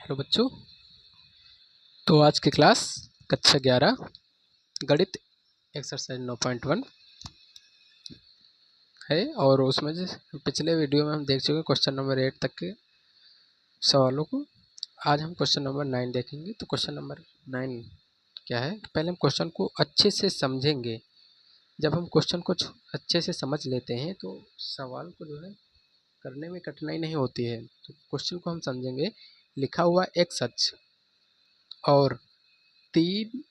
Hello बच्चों। तो आज की क्लास कक्षा 11 गणित एक्सरसाइज 9.1 है और उसमें जो पिछले वीडियो में हम देख चुके हैं क्वेश्चन नंबर 8 तक के सवालों को। आज हम क्वेश्चन नंबर 9 देखेंगे। तो क्वेश्चन नंबर 9 क्या है, पहले हम क्वेश्चन को अच्छे से समझेंगे। जब हम क्वेश्चन को अच्छे से समझ लेते हैं तो सवाल को जो है करने में कठिनाई नहीं होती है। तो क्वेश्चन को हम समझेंगे। लिखा हुआ एक सच और 3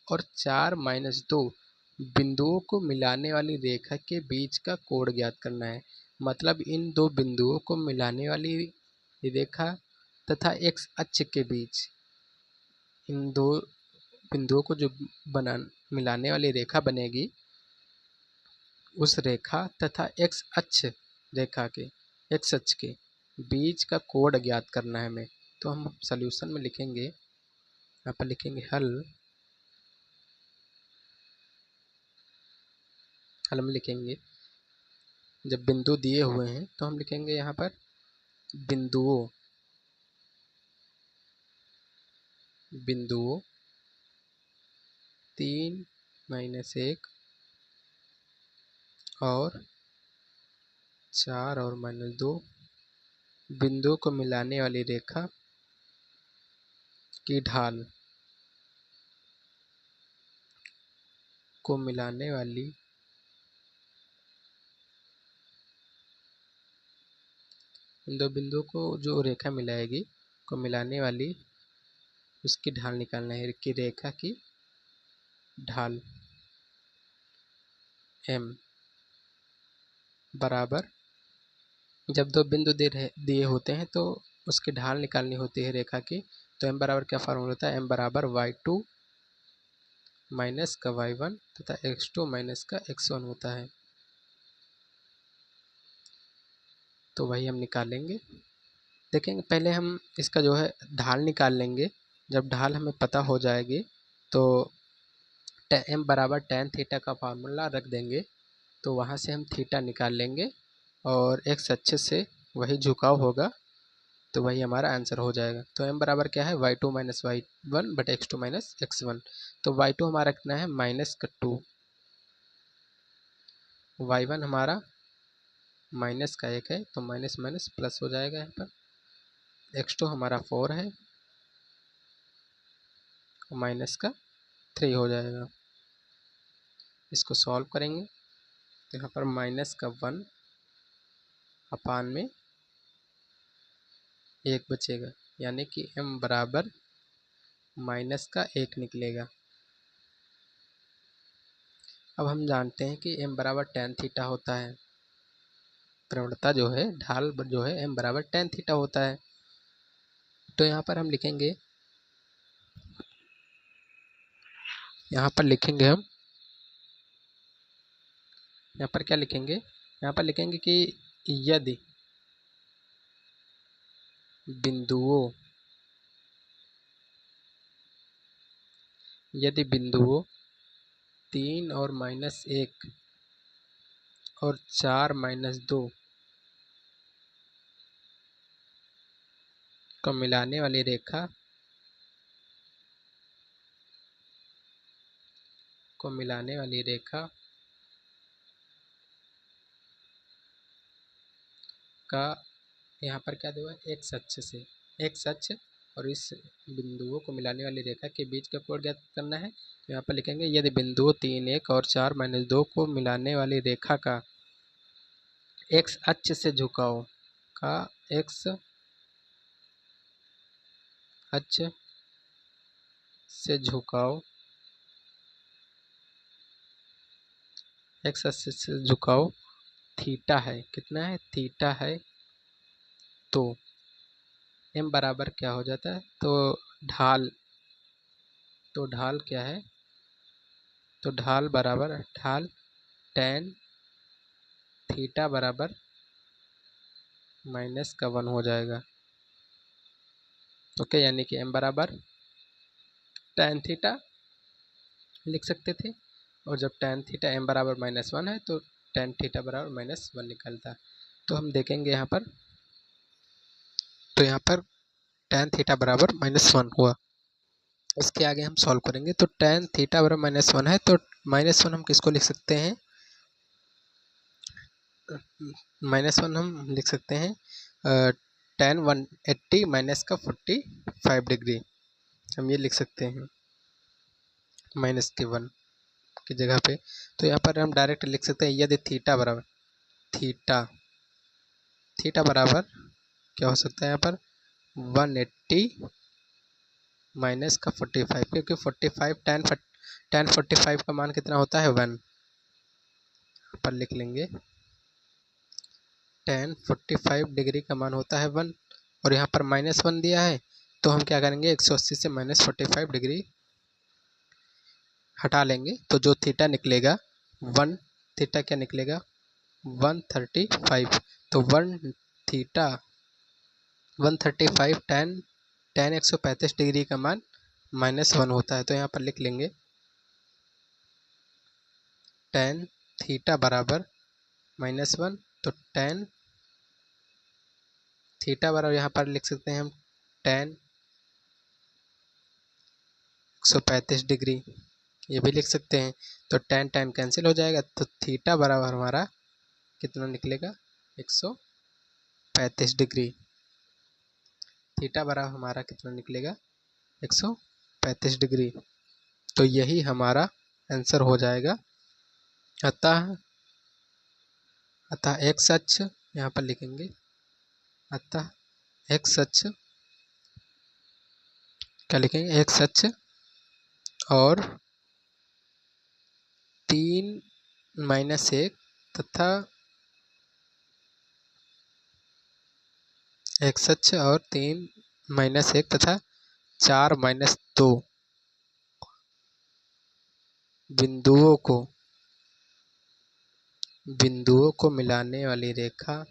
और 4 - 2 बिंदुओं को मिलाने वाली रेखा के बीच का कोण ज्ञात करना है। मतलब इन दो बिंदुओं को मिलाने वाली रेखा तथा एक्स अक्ष के बीच इन दो बिंदुओं को जो मिलाने वाली रेखा बनेगी, उस रेखा तथा एक्स अक्ष के बीच का कोण ज्ञात करना है हमें। तो हम सॉल्यूशन में लिखेंगे, यहाँ पर लिखेंगे हल में लिखेंगे। जब बिंदु दिए हुए हैं तो हम लिखेंगे यहाँ पर बिंदुओं 3 - 1 और 4 और -2 बिंदुओं को मिलाने वाली रेखा की ढाल को मिलाने वाली इन दो बिंदुओं को जो रेखा मिलाएगी को मिलाने वाली उसकी ढाल निकालना है कि रेखा की ढाल m बराबर, जब दो बिंदु दिए होते हैं तो उसकी ढाल निकालनी होती है रेखा की। तो m बराबर क्या फार्मूला होता है, m बराबर y2 माइनस का y1 तथा x2 माइनस का x1 होता है। तो वही हम निकालेंगे। देखेंगे पहले हम इसका जो है ढाल निकाल लेंगे। जब ढाल हमें पता हो जाएगी तो m बराबर tan थीटा का फार्मूला रख देंगे। तो वहाँ से हम थीटा निकाल लेंगे और x अक्ष से वही झुकाव होगा, तो वही हमारा आंसर हो जाएगा। तो m बराबर क्या है, y2 minus y1 but x2 minus x1। तो y2 हमारा कितना है -2, y1 हमारा -1 है तो माइनस माइनस प्लस हो जाएगा यहाँ पर। x2 हमारा 4 है -3 हो जाएगा। इसको सॉल्व करेंगे तो यहाँ पर -1 अपान में 1 बचेगा, यानी कि m बराबर -1 निकलेगा। अब हम जानते हैं कि m बराबर tan थीटा होता है। प्रवणता जो है ढाल जो है m बराबर tan थीटा होता है। तो यहाँ पर हम लिखेंगे, यहाँ पर लिखेंगे हम यहाँ पर क्या लिखेंगे, यहाँ पर लिखेंगे कि यदि बिंदुओं 3 और -1 और 4 - 2 को मिलाने वाली रेखा का यहाँ पर क्या दिया है, एक्स अक्ष और इस बिंदुओं को मिलाने वाली रेखा के बीच का कोण ज्ञात करना है। तो यहाँ पर लिखेंगे यदि बिंदुओं 3, 1 और 4 - 2 को मिलाने वाली रेखा का एक्स अक्ष से झुकाव एक्स अक्ष से झुकाव थीटा है। कितना है, थीटा है। तो m बराबर क्या हो जाता है, तो ढाल क्या है, तो ढाल tan थीटा बराबर -1 हो जाएगा। ओके, यानी कि m बराबर tan थीटा लिख सकते थे, और जब tan थीटा m बराबर -1 है तो tan थीटा बराबर -1 निकलता। तो हम देखेंगे यहाँ पर तो यहाँ पर tan थीटा बराबर -1 हुआ। इसके आगे हम सॉल्व करेंगे तो tan थीटा बराबर -1 है, तो -1 हम किसको लिख सकते हैं, -1 हम लिख सकते हैं tan 180 माइनस का 45 डिग्री, हम ये लिख सकते हैं -1 की जगह पे। तो यहाँ पर हम डायरेक्ट लिख सकते हैं यदि थीटा बराबर क्या हो सकता है यहाँ पर 180 माइनस का 45, क्योंकि 45 tan 45 का मान कितना होता है 1, पर लिख लेंगे tan 45 डिग्री का मान होता है 1, और यहाँ पर -1 दिया है, तो हम क्या करेंगे 180 से -45 डिग्री हटा लेंगे, तो जो थीटा निकलेगा 1 थीटा क्या निकलेगा 135, तो 135 tan 135 डिग्री का मान -1 होता है। तो यहाँ पर लिख लेंगे tan थीटा बराबर -1, तो tan थीटा बराबर यहाँ पर लिख सकते हैं हम tan 135 डिग्री, ये भी लिख सकते हैं। तो tan कैंसिल हो जाएगा, तो थीटा बराबर हमारा कितना निकलेगा 135 डिग्री, थीटा बराबर हमारा कितना निकलेगा 135 डिग्री। तो यही हमारा आंसर हो जाएगा। अतः एक सच यहाँ पर लिखेंगे, अतः एक सच क्या लिखेंगे, एक सच और 3-1 तथा एक सच और 3-1 तथा 4-2 बिंदुओं को मिलाने वाली रेखा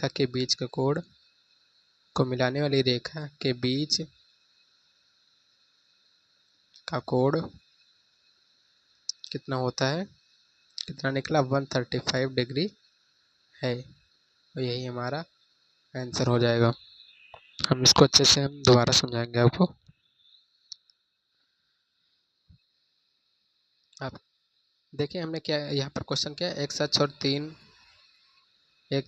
के बीच का कोण को मिलाने वाली रेखा के बीच का कोण कितना होता है, कितना निकला 135 डिग्री है, और यही हमारा आंसर हो जाएगा। हम इसको अच्छे से हम दोबारा समझाएंगे आपको। आप देखिए हमने क्या यहाँ पर क्वेश्चन क्या है, एक सच और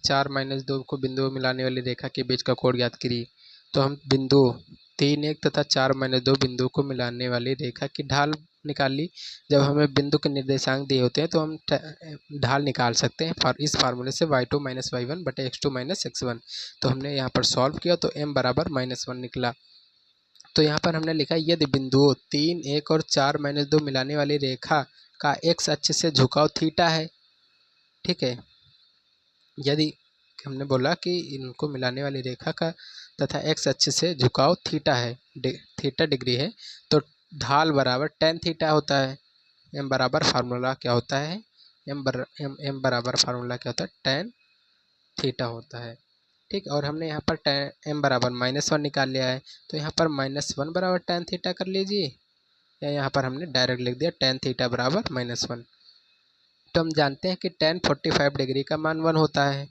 4-2 को बिंदुओं मिलाने वाली रेखा के बीच का कोण ज्ञात करिए। तो हम बिंदु 3-1 तथा 4-2 बिंदुओं को मिलाने वाली रेखा की ढाल निकाल ली। जब हमें बिंदु के निर्देशांक दिए होते हैं तो हम ढाल निकाल सकते हैं इस फार्मूले से y2 - y1 बटे x2 - x1। तो हमने यहाँ पर सॉल्व किया तो m बराबर -1 निकला। तो यहाँ पर हमने लिखा यदि बिंदुओं 3, 1 और 4-2 मिलाने वाली रेखा का x अक्ष से झुकाव थीटा है, ठीक है, यदि हमने बोला कि इनको मिलाने वाली रेखा का तथा x अक्ष से झुकाव थीटा है, थीटा डिग्री है, तो ढाल बराबर tan थीटा होता है। m बराबर फार्मूला क्या होता है, m बराबर फार्मूला क्या होता है tan थीटा होता है, ठीक। और हमने यहाँ पर m बराबर -1 निकाल लिया है, तो यहाँ पर -1 बराबर tan थीटा कर लीजिए, या यहाँ पर हमने डायरेक्ट लिख दिया tan थीटा बराबर -1। तो हम जानते हैं कि tan 45 डिग्री का मान 1 होता है,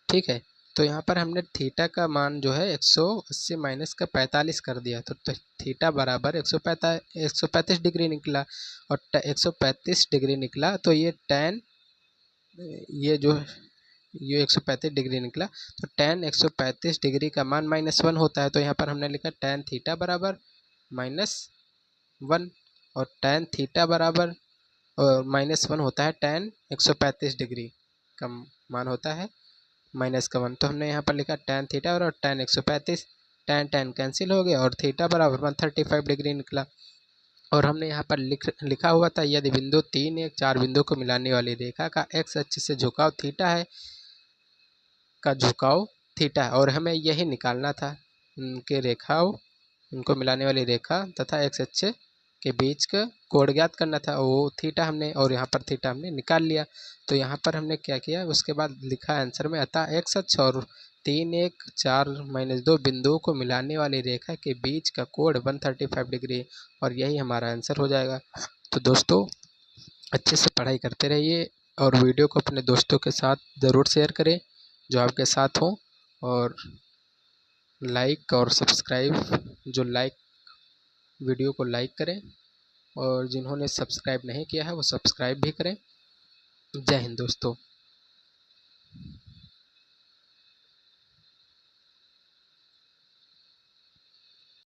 ठीक है। तो यहाँ पर हमने थीटा का मान जो है 180 माइनस का 45 कर दिया, तो थीटा बराबर 135 डिग्री निकला, और 135 डिग्री निकला, तो ये 135 डिग्री निकला, तो tan 135 डिग्री का मान -1 होता है। तो यहाँ पर हमने लिखा tan थीटा बराबर -1, और tan थीटा बराबर -1 होता है tan 135 डिग्री का मान होता है -1। तो हमने यहाँ पर लिखा tan थीटा और tan 135, tan कैंसिल हो गया और थीटा बराबर 135 डिग्री निकला। और हमने यहाँ पर लिखा हुआ था यदि बिंदु 3, 1, 4 बिंदु को मिलाने वाली रेखा का x अक्ष से झुकाव थीटा है, और हमें यही निकालना था, इनको मिलाने वाली रेखा तथा x अक्ष के बीच का कोण ज्ञात करना था, वो थीटा हमने, और यहाँ पर थीटा हमने निकाल लिया। तो यहाँ पर हमने क्या किया, उसके बाद लिखा आंसर में, अतः x अक्ष और 3, 1, 4-2 बिंदुओं को मिलाने वाली रेखा के बीच का कोण 135 डिग्री, और यही हमारा आंसर हो जाएगा। तो दोस्तों अच्छे से पढ़ाई करते रहिए और वीडियो को अपने दोस्तों के साथ ज़रूर शेयर करें जो आपके साथ हों, और लाइक और सब्सक्राइब, जो लाइक वीडियो को लाइक करें और जिन्होंने सब्सक्राइब नहीं किया है वो सब्सक्राइब भी करें। जय हिंद दोस्तों।